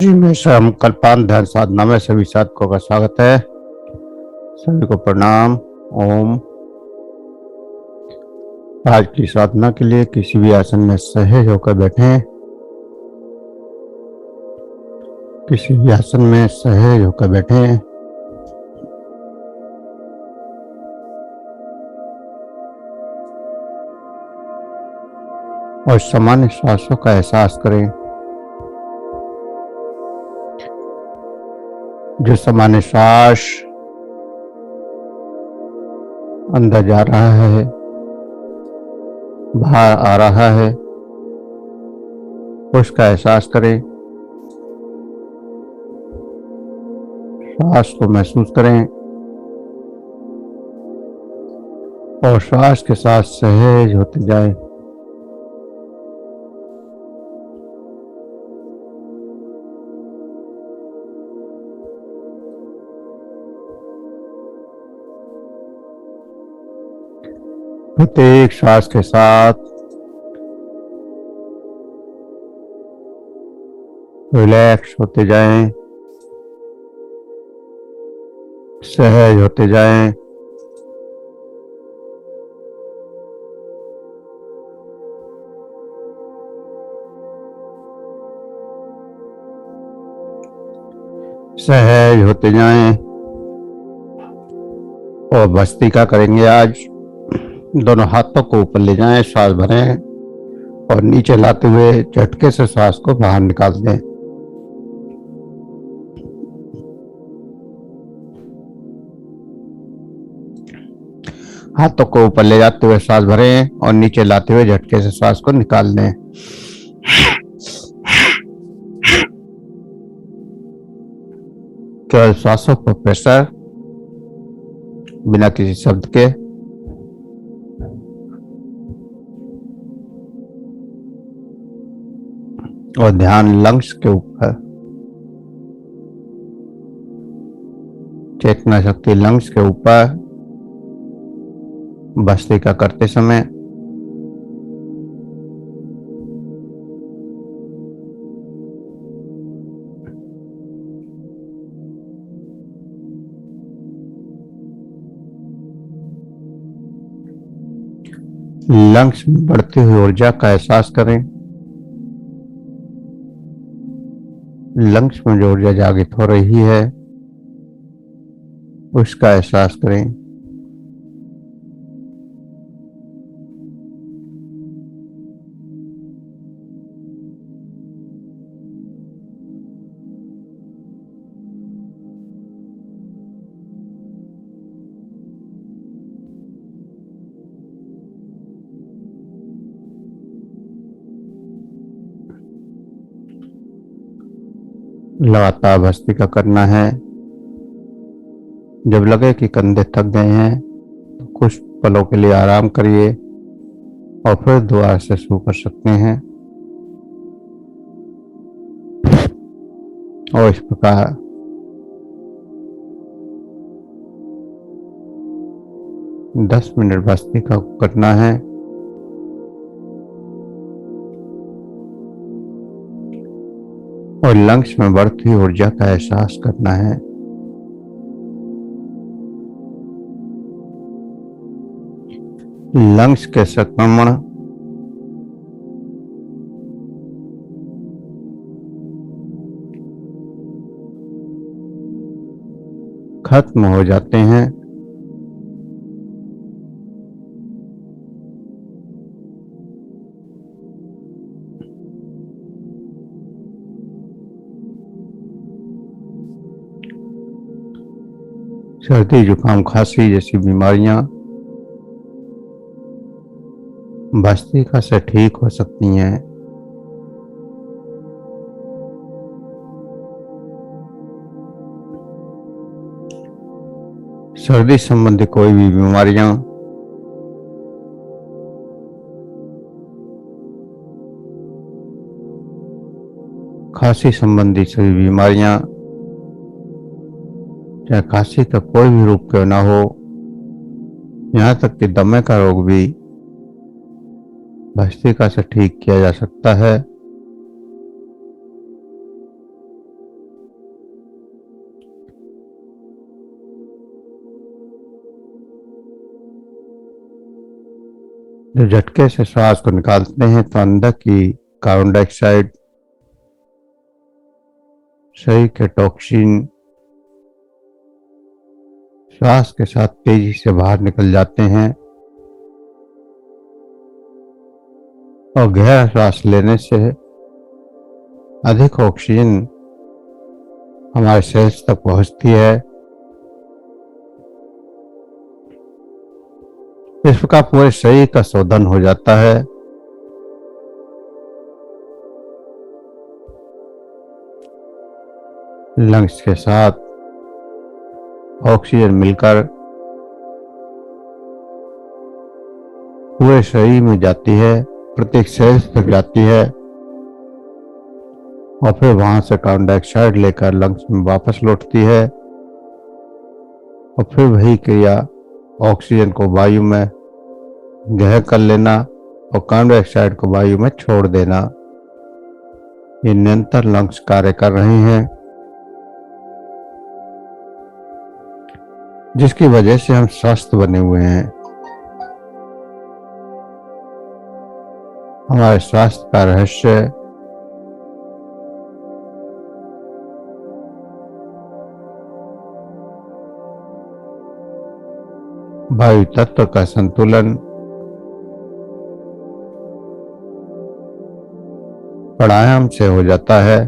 जी में हम कल्पांत ध्यान साधना में सभी साधकों का स्वागत है। सभी को प्रणाम। ओम। आज की साधना के लिए किसी भी आसन में सहज होकर बैठें। किसी भी आसन में सहज होकर बैठें। और सामान्य श्वासों का एहसास करें। जो सामान्य श्वास अंदर जा रहा है, बाहर आ रहा है, उसका एहसास करें। श्वास को महसूस करें और श्वास के साथ सहज होते जाएं। प्रत्येक श्वास के साथ रिलैक्स होते जाएं, सहज होते जाएं। सहज होते जाएं। और भस्त्रिका करेंगे आज। दोनों हाथों को ऊपर ले जाएं, श्वास भरें और नीचे लाते हुए झटके से श्वास को बाहर निकाल दें। हाथों को ऊपर ले जाते हुए श्वास भरें और नीचे लाते हुए झटके से श्वास को निकाल दें। केवल श्वासों पर प्रेशर, बिना किसी शब्द के। और ध्यान लंग्स के ऊपर। चेतना शक्ति लंग्स के ऊपर भस्त्रिका करते समय लंग्स में बढ़ती हुई ऊर्जा का एहसास करें। लंग्स में जो ऊर्जा जागृत हो रही है उसका एहसास करें। लगातार भस्त्रिका करना है। जब लगे कि कंधे थक गए हैं तो कुछ पलों के लिए आराम करिए और फिर दोबारा से शुरू कर सकते हैं। और इस प्रकार 10 मिनट भस्त्रिका करना है। और लंग्स में बढ़ती ऊर्जा का एहसास करना है। लंग्स के संक्रमण खत्म हो जाते हैं। सर्दी, जुकाम, खांसी जैसी बीमारियां भस्त्रिका से ठीक हो सकती हैं। सर्दी संबंधी कोई भी बीमारियां खांसी संबंधी सभी बीमारियां, चाहे खांसी का कोई भी रूप क्यों ना हो, यहाँ तक कि दमे का रोग भी भस्त्रिका से ठीक किया जा सकता है। जो झटके से श्वास को निकालते हैं तो अंदर की कार्बन डाइऑक्साइड, शरीर के टॉक्सिन श्वास के साथ तेजी से बाहर निकल जाते हैं और गहरा श्वास लेने से अधिक ऑक्सीजन हमारे सेल्स तक पहुंचती है। इस प्रकार पूरे शरीर का शोधन हो जाता है। लंग्स के साथ ऑक्सीजन मिलकर पूरे शरीर में जाती है, प्रत्येक सेल्स तक जाती है और फिर वहां से कार्बन डाइऑक्साइड लेकर लंग्स में वापस लौटती है और फिर वही क्रिया ऑक्सीजन को वायु में ग्रहण कर लेना और कार्बन डाइऑक्साइड को वायु में छोड़ देना। ये निरंतर लंग्स कार्य कर रहे हैं, जिसकी वजह से हम स्वस्थ बने हुए हैं। हमारे स्वास्थ्य का रहस्य वायु तत्व का संतुलन प्राणायाम से हो जाता है।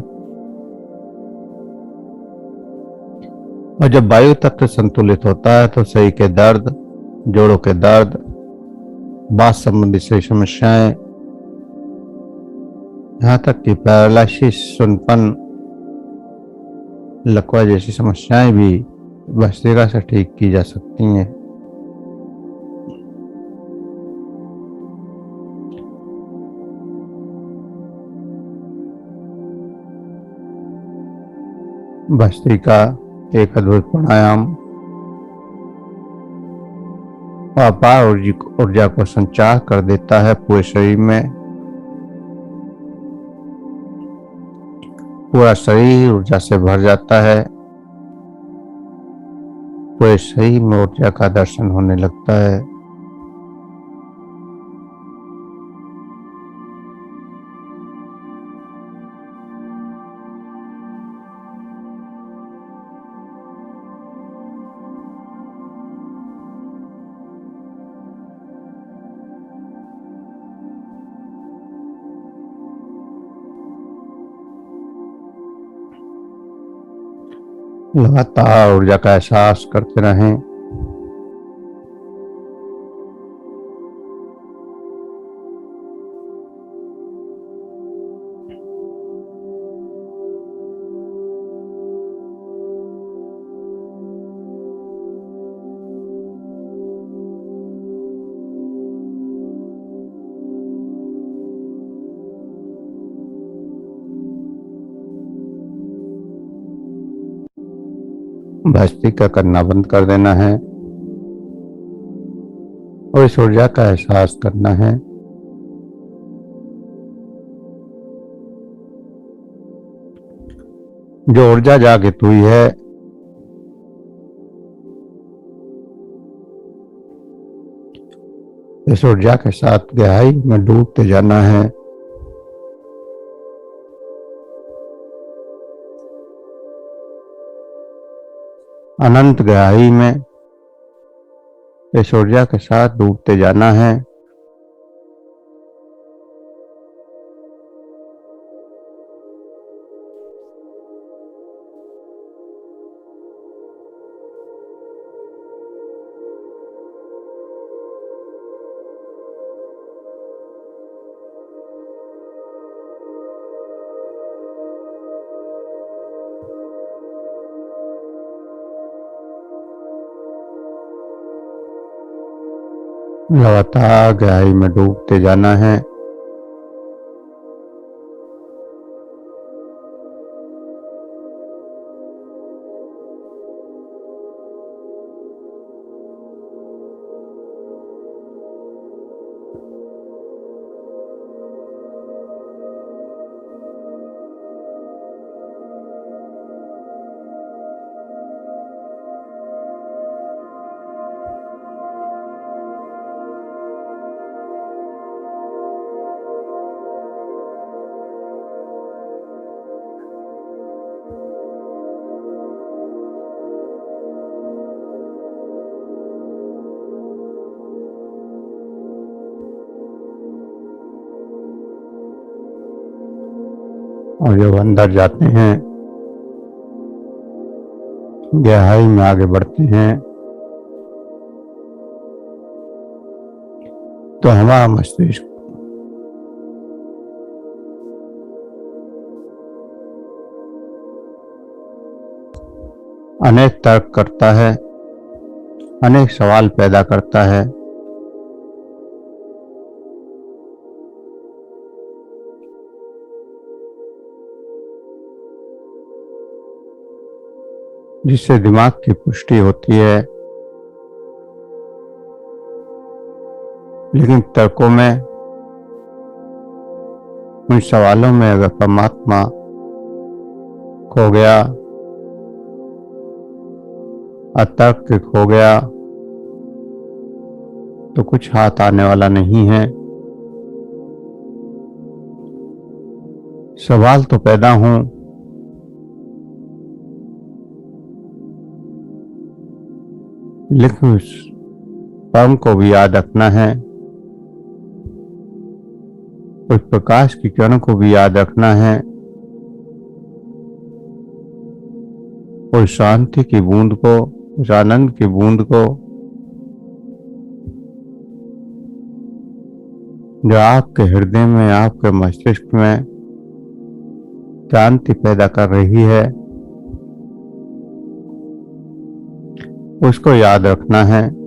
और जब वायु तत्व संतुलित होता है तो शरीर के दर्द, जोड़ों के दर्द, बात संबंधी सही समस्याएं, यहाँ तक कि पैरालिसिस, सुनपन, लकवा जैसी समस्याएं भी भस्त्रिका से ठीक की जा सकती हैं। भस्त्रिका एक अद्भुत प्राणायाम अपार ऊर्जा को संचार कर देता है पूरे शरीर में। पूरा शरीर ऊर्जा से भर जाता है, पूरे शरीर में ऊर्जा का दर्शन होने लगता है। लगातार ऊर्जा का एहसास करते रहें। भस्त्रिका करना बंद कर देना है और इस ऊर्जा का एहसास करना है। जो ऊर्जा जागृत हुई है इस ऊर्जा के साथ गहराई में डूबते जाना है। अनंत गहराई में इस ऊर्जा के साथ डूबते जाना है। लगातार गहराई में डूबते जाना है। और जब अंदर जाते हैं, गहराई में आगे बढ़ते हैं, तो हमारा मस्तिष्क अनेक तर्क करता है, अनेक सवाल पैदा करता है। जिससे दिमाग की पुष्टि होती है। लेकिन तर्कों में, उन सवालों में अगर परमात्मा खो गया, अतर्क खो गया, तो कुछ हाथ आने वाला नहीं है। सवाल तो पैदा हों, लेकिन उस परम को भी याद रखना है, उस प्रकाश की किरण को भी याद रखना है, उस शांति की बूंद को, उस आनंद की बूंद को, जो आपके हृदय में, आपके मस्तिष्क में शांति पैदा कर रही है, उसको याद रखना है।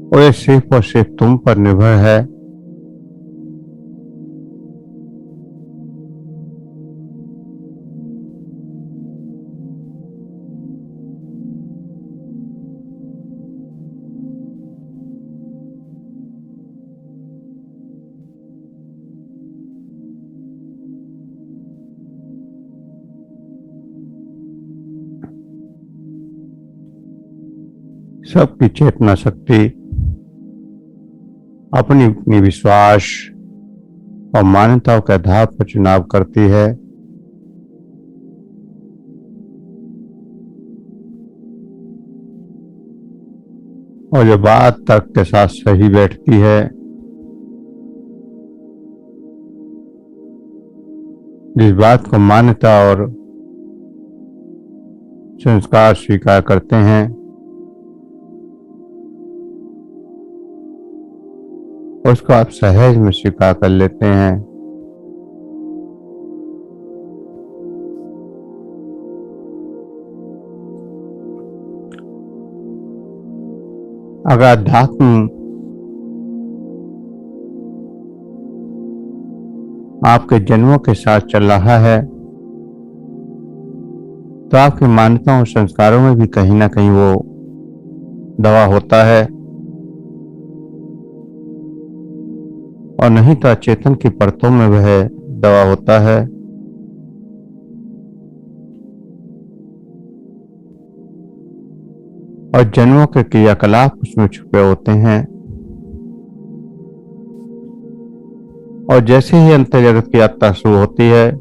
और ये सिर्फ और सिर्फ तुम पर निर्भर है। सबकी चेतना शक्ति अपनी अपनी विश्वास और मान्यताओं के आधार पर चुनाव करती है। और जो बात तर्क के साथ सही बैठती है, जिस बात को मान्यता और संस्कार स्वीकार करते हैं, उसको आप सहज में स्वीकार कर लेते हैं। अगर अध्यात्म आपके जन्मों के साथ चल रहा है, तो आपकी मान्यताओं और संस्कारों में भी कहीं ना कहीं वो दवा होता है। और नहीं तो अचेतन की परतों में वह दवा होता है। और जन्मों के क्रियाकलाप उसमें छुपे होते हैं। और जैसे ही अंतर जगत की यात्रा शुरू होती है,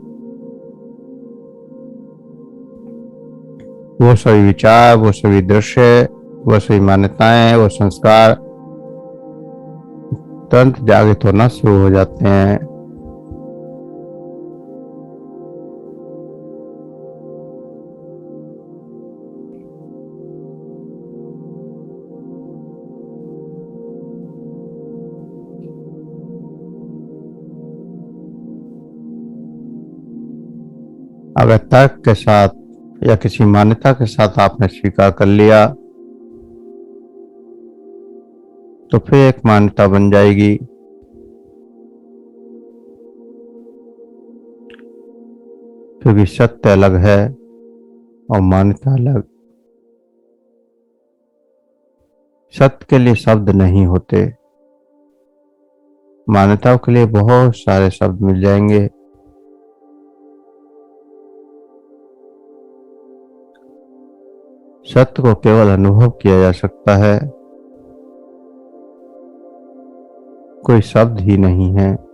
वो सभी विचार, वो सभी दृश्य, वो सभी मान्यताएं, वो संस्कार तुरंत जागृत होना शुरू हो जाते हैं। अगर तर्क के साथ या किसी मान्यता के साथ आपने स्वीकार कर लिया, तो फिर एक मान्यता बन जाएगी। क्योंकि सत्य अलग है और मान्यता अलग। सत्य के लिए शब्द नहीं होते, मान्यताओं के लिए बहुत सारे शब्द मिल जाएंगे। सत्य को केवल अनुभव किया जा सकता है, कोई शब्द ही नहीं है।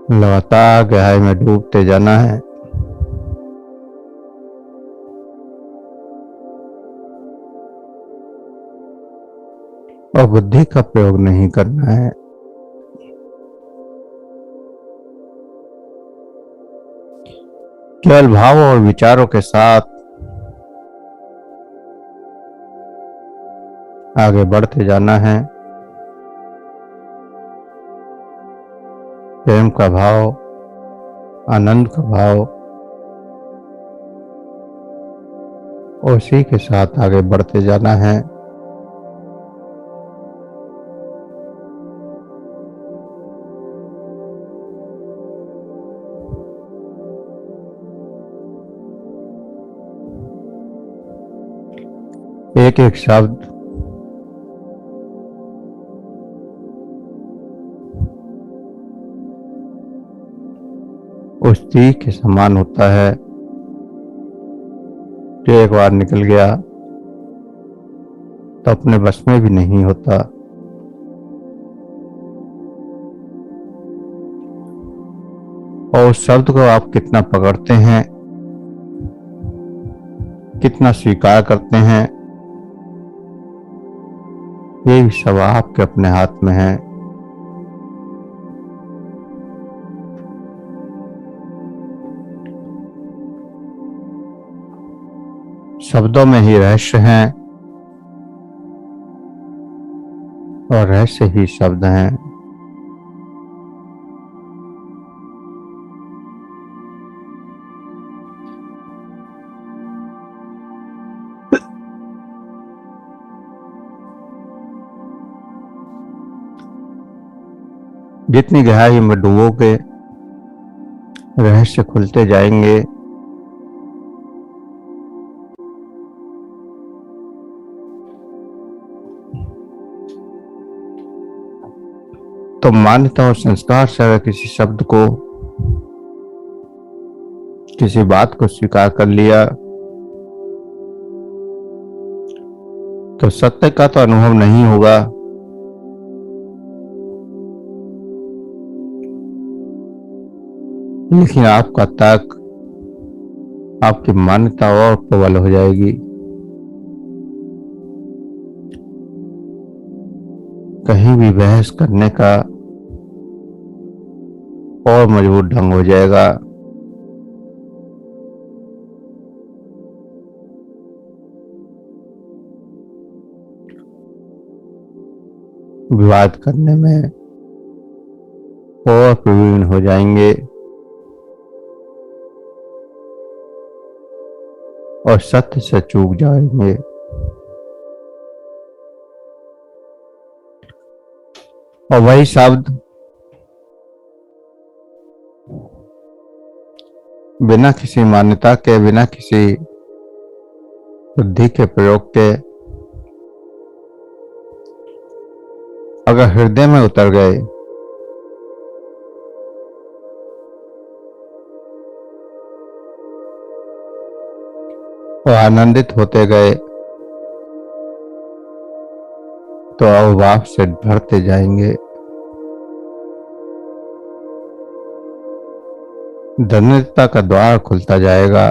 लगातार गहराई में डूबते जाना है। और बुद्धि का प्रयोग नहीं करना है। केवल भाव और विचारों के साथ आगे बढ़ते जाना है। प्रेम का भाव, आनंद का भाव, उसी के साथ आगे बढ़ते जाना है। एक एक शब्द उस तीर के समान होता है जो एक बार निकल गया तो अपने बस में भी नहीं होता। और उस शब्द को आप कितना पकड़ते हैं, कितना स्वीकार करते हैं, ये भी सब आपके अपने हाथ में है। शब्दों में ही रहस्य है और रहस्य ही शब्द हैं। जितनी गहराई में डूबोगे रहस्य खुलते जाएंगे। तो मान्यता और संस्कार से अगर किसी शब्द को, किसी बात को स्वीकार कर लिया तो सत्य का तो अनुभव नहीं होगा, लेकिन आपका तर्क, आपकी मान्यता और प्रबल हो जाएगी। कहीं भी बहस करने का और मजबूत ढंग हो जाएगा। विवाद करने में और प्रवीण हो जाएंगे और सत्य से चूक जाएंगे। और वही शब्द बिना किसी मान्यता के, बिना किसी बुद्धि के प्रयोग के अगर हृदय में उतर गए और आनंदित होते गए तो अवभाव से भरते जाएंगे। धन्यता का द्वार खुलता जाएगा।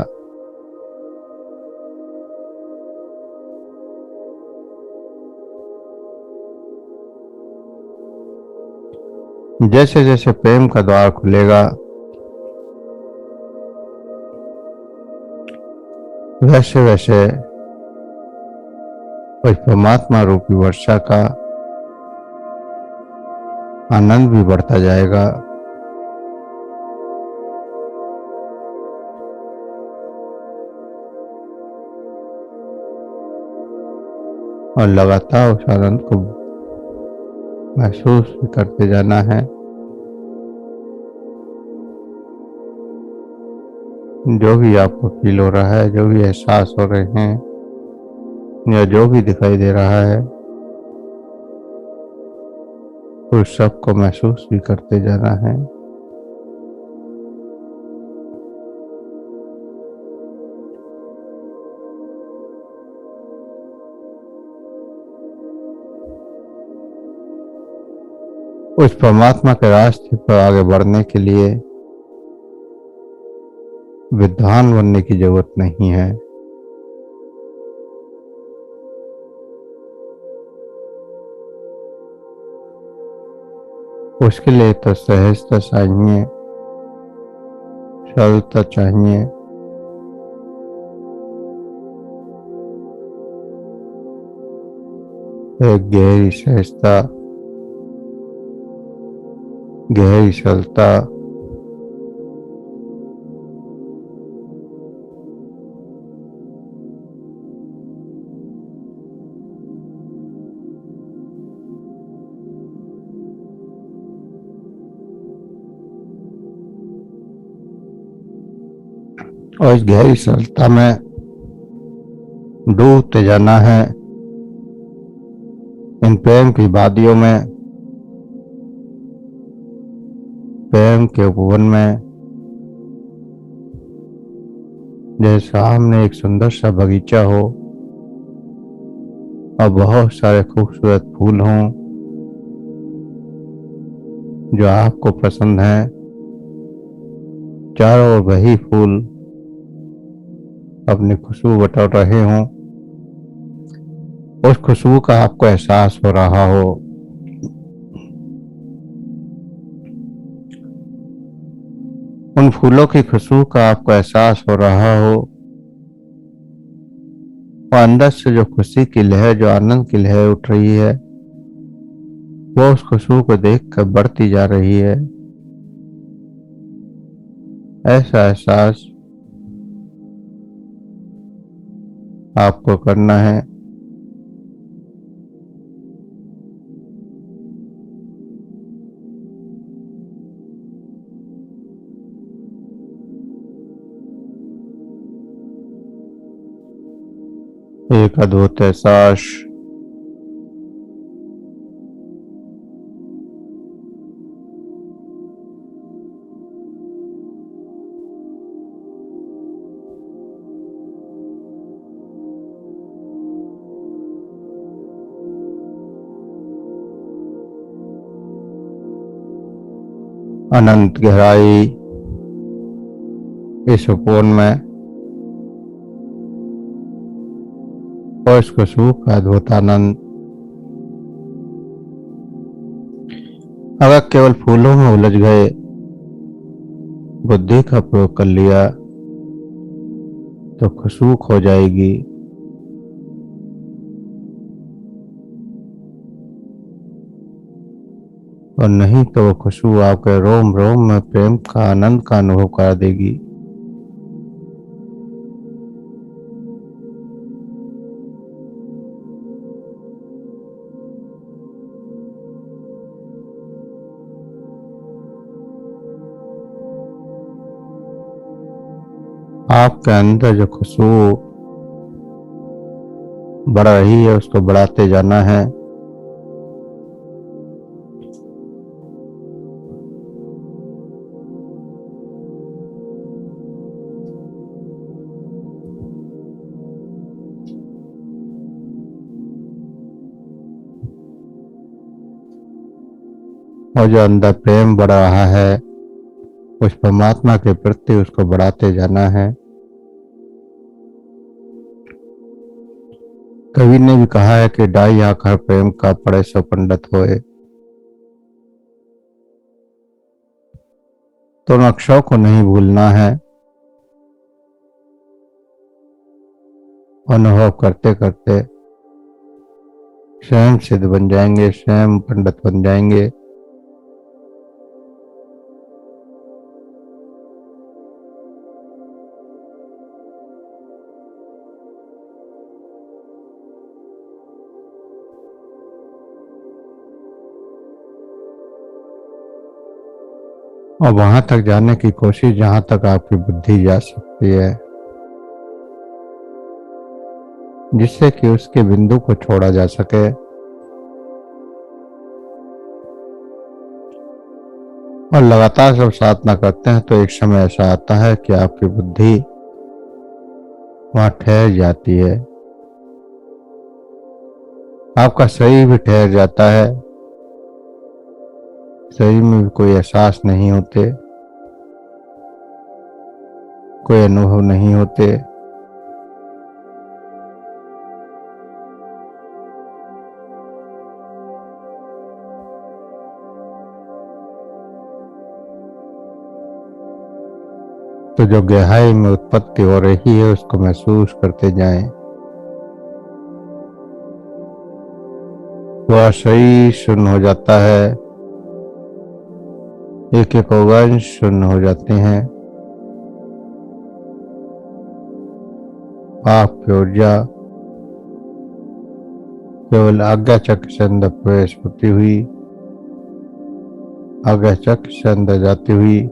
जैसे जैसे प्रेम का द्वार खुलेगा वैसे वैसे उस परमात्मा रूपी वर्षा का आनंद भी बढ़ता जाएगा। और लगातार उस आनंद को महसूस भी करते जाना है। जो भी आपको फील हो रहा है, जो भी एहसास हो रहे हैं या जो भी दिखाई दे रहा है, उस सब को महसूस भी करते जाना है। उस परमात्मा के रास्ते पर आगे बढ़ने के लिए विद्वान बनने की जरूरत नहीं है। उसके लिए तो सहजता चाहिए, सरलता चाहिए। एक गहरी सहजता, गहरी सरलता, और इस गहरी सरलता में डूबते जाना है। इन प्रेम की वादियों में, प्रेम के उपवन में, जैसे सामने एक सुंदर सा बगीचा हो और बहुत सारे खूबसूरत फूल हों जो आपको पसंद हैं। चारों ओर वही फूल अपनी खुशबू बटोर रहे हों, उस खुशबू का आपको एहसास हो रहा हो। उन फूलों की खुशबू का आपको एहसास हो रहा हो और अंदर से जो खुशी की लहर, जो आनंद की लहर उठ रही है, वो उस खुशबू को देखकर बढ़ती जा रही है। ऐसा एहसास आपको करना है। एक अद्भुत एहसास, अनंत गहराई इस सुकून में और इस खुशबू का अद्भुत आनंद। अगर केवल फूलों में उलझ गए, बुद्धि का प्रयोग कर लिया तो खुशबू खो जाएगी। और नहीं तो वो खुशबू आपके रोम रोम में प्रेम का आनंद का अनुभव करा देगी। आपके अंदर जो खुशबू बढ़ रही है उसको बढ़ाते जाना है। और जो अंदर प्रेम बढ़ रहा है उस परमात्मा के प्रति उसको बढ़ाते जाना है। कवि ने भी कहा है कि डाई आखर प्रेम का पड़े सो पंडित होए। तो उन अक्षरों को नहीं भूलना है। अनुभव करते करते स्वयं सिद्ध बन जाएंगे, स्वयं पंडित बन जाएंगे। और वहां तक जाने की कोशिश जहां तक आपकी बुद्धि जा सकती है, जिससे कि उसके बिंदु को छोड़ा जा सके। और लगातार जब साधना करते हैं तो एक समय ऐसा आता है कि आपकी बुद्धि वहां ठहर जाती है, आपका शरीर भी ठहर जाता है। शरीर में भी कोई एहसास नहीं होते, कोई अनुभव नहीं होते। तो जो गहराई में उत्पत्ति हो रही है उसको महसूस करते जाएं। वह शरीर शून्य हो जाता है, एक एक अंश शून्य हो जाते हैं। आपकी ऊर्जा केवल आज्ञा चक्र से अंदर प्रवेश होती हुई, आज्ञा चक्र से अंदर जाती हुई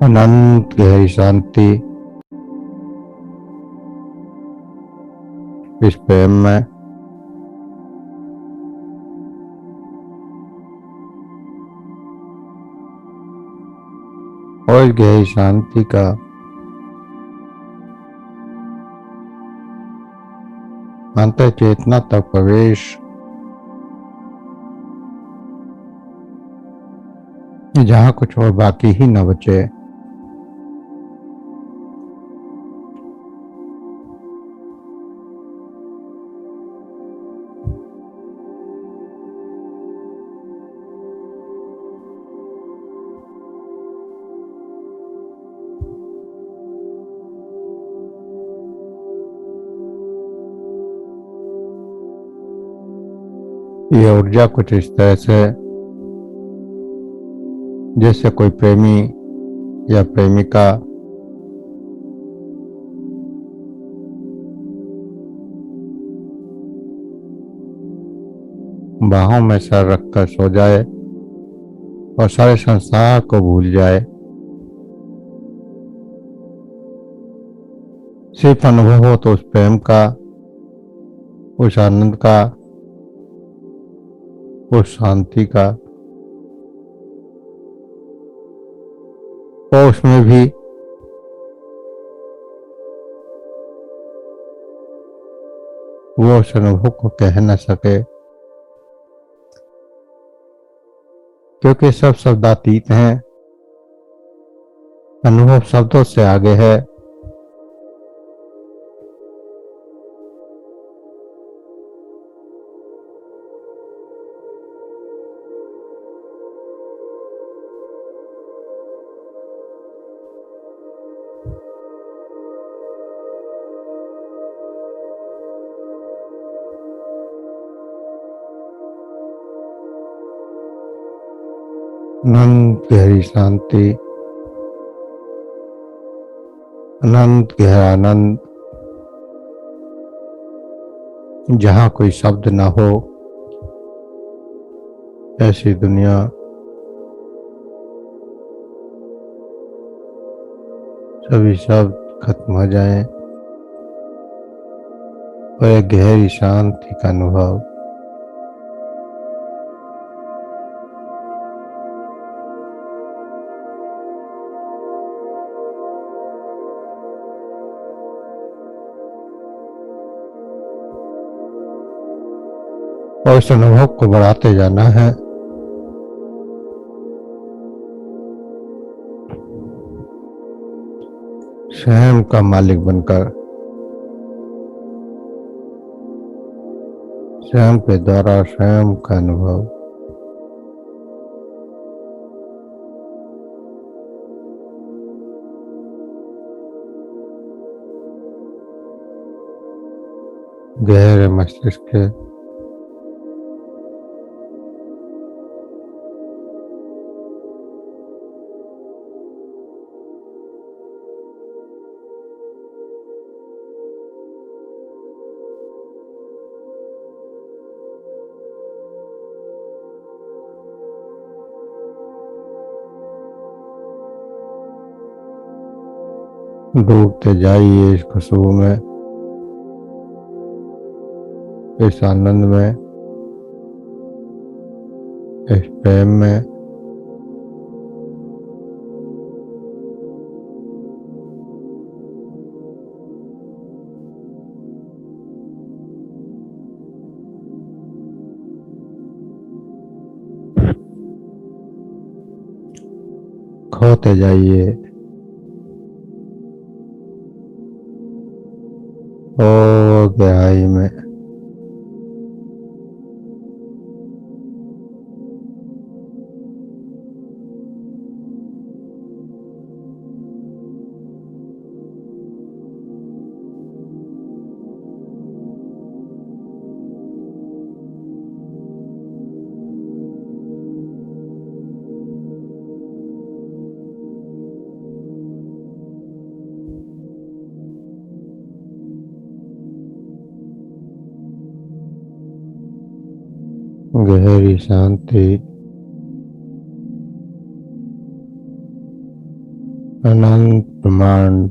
अनंत गहरी शांति इस प्रेम में और इस गहरी शांति का अंतर चेतना तक प्रवेश जहाँ कुछ और बाकी ही न बचे। यह ऊर्जा कुछ इस तरह से जैसे कोई प्रेमी या प्रेमिका बाहों में सर रखकर सो जाए और सारे संसार को भूल जाए। सिर्फ अनुभव हो तो उस प्रेम का, उस आनंद का, उस शांति का। और उसमें भी वो उस अनुभव को कह न सके, क्योंकि सब शब्दातीत हैं। अनुभव शब्दों से आगे है। अनंत गहरी शांति, अनंत गहरा आनंद, जहाँ कोई शब्द ना हो, ऐसी दुनिया सभी शब्द खत्म हो जाएं और एक गहरी शांति का अनुभव। और इस अनुभव को बढ़ाते जाना है। स्वयं का मालिक बनकर, स्वयं के द्वारा स्वयं का अनुभव। गहरे मस्तिष्क के डूबते जाइए इस खुशबू में, इस आनंद में, इस प्रेम में। खोते जाइए ओ गहराई में। गहरी शांति, अनंत ब्रह्मांड,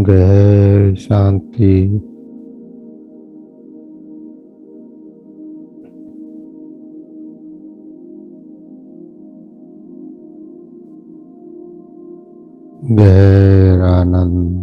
गहरी शांति, गहरा आनंद।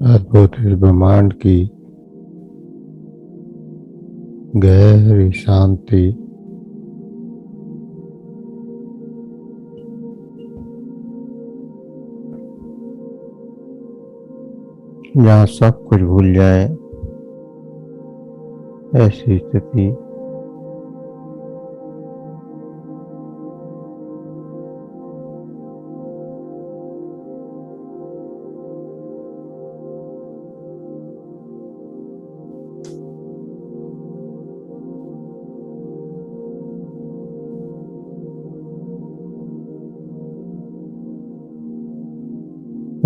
अद्भुत इस ब्रह्मांड की गहरी शांति, जहाँ सब कुछ भूल जाए, ऐसी स्थिति।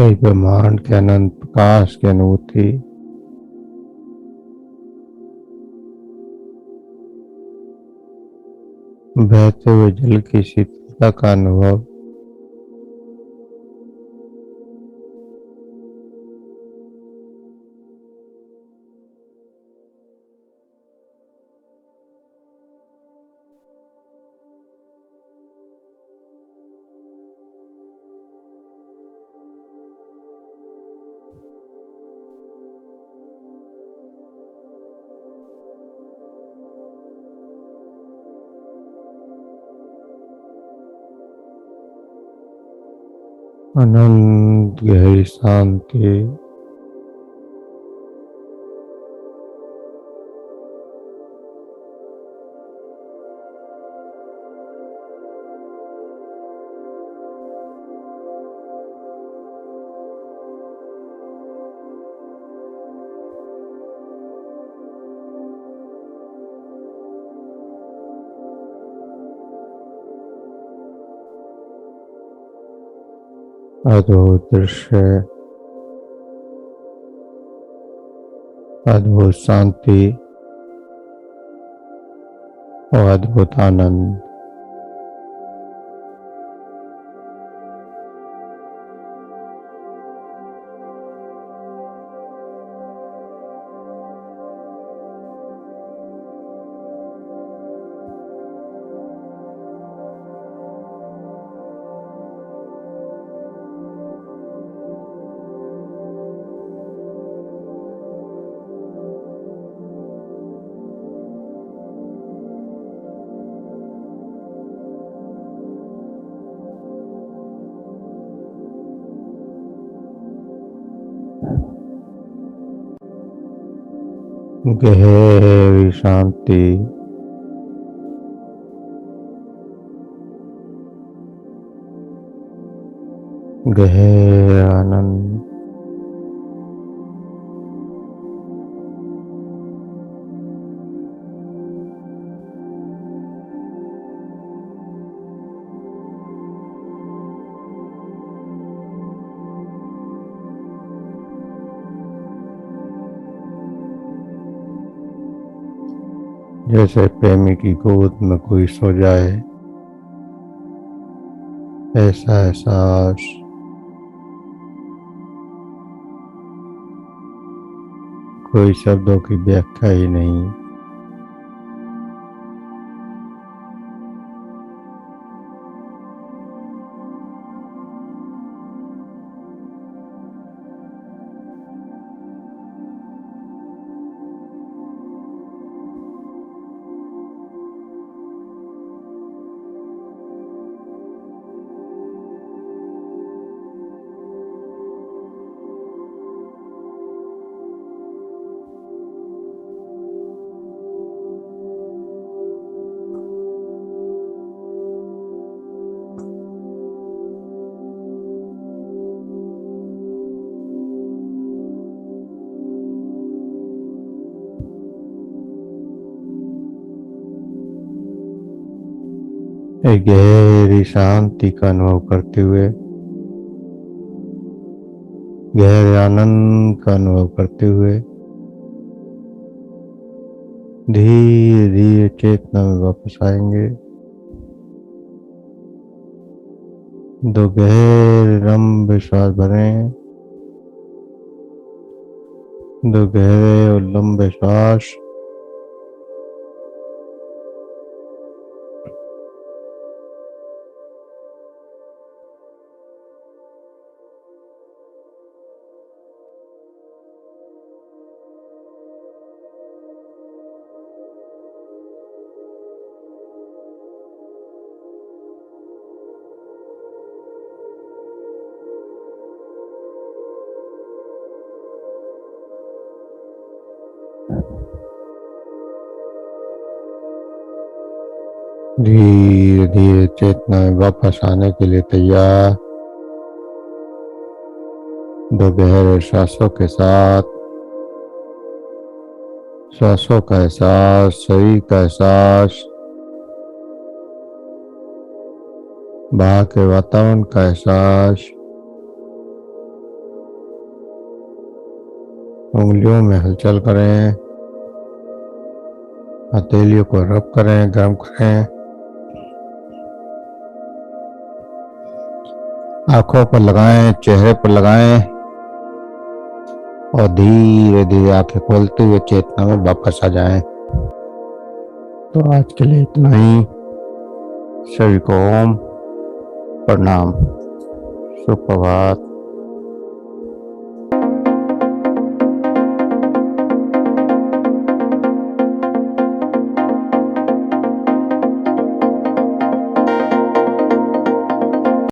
इस ब्रह्मांड के अनंत प्रकाश की अनुभूति, बहते हुए जल की शीतलता का अनुभव, अनंत गहरी शांति, अद्भुत दृश्य, अद्भुत शांति और अद्भुत आनंद। गहरी शांति, गहरा आनंद, जैसे प्रेमी की गोद में कोई सो जाए, ऐसा एहसास कोई शब्दों की व्याख्या ही नहीं। एक गहरी शांति का अनुभव करते हुए, गहरे आनंद का अनुभव करते हुए धीरे धीरे चेतना में वापस आएंगे। दो गहरे लंबे श्वास भरें, दो गहरे और लंबे श्वास। धीरे धीरे चेतना में वापस आने के लिए तैयार। दो गहरे सांसों के साथ सांसों का एहसास, शरीर का एहसास, बाहर के वातावरण का एहसास, उंगलियों में हलचल करें, हथेलियों को रब करें, गर्म करें, आंखों पर लगाएं, चेहरे पर लगाएं और धीरे धीरे आंखें खोलते हुए चेतना में वापस आ जाएं। तो आज के लिए इतना ही। सभी को ओम प्रणाम, सुप्रभात।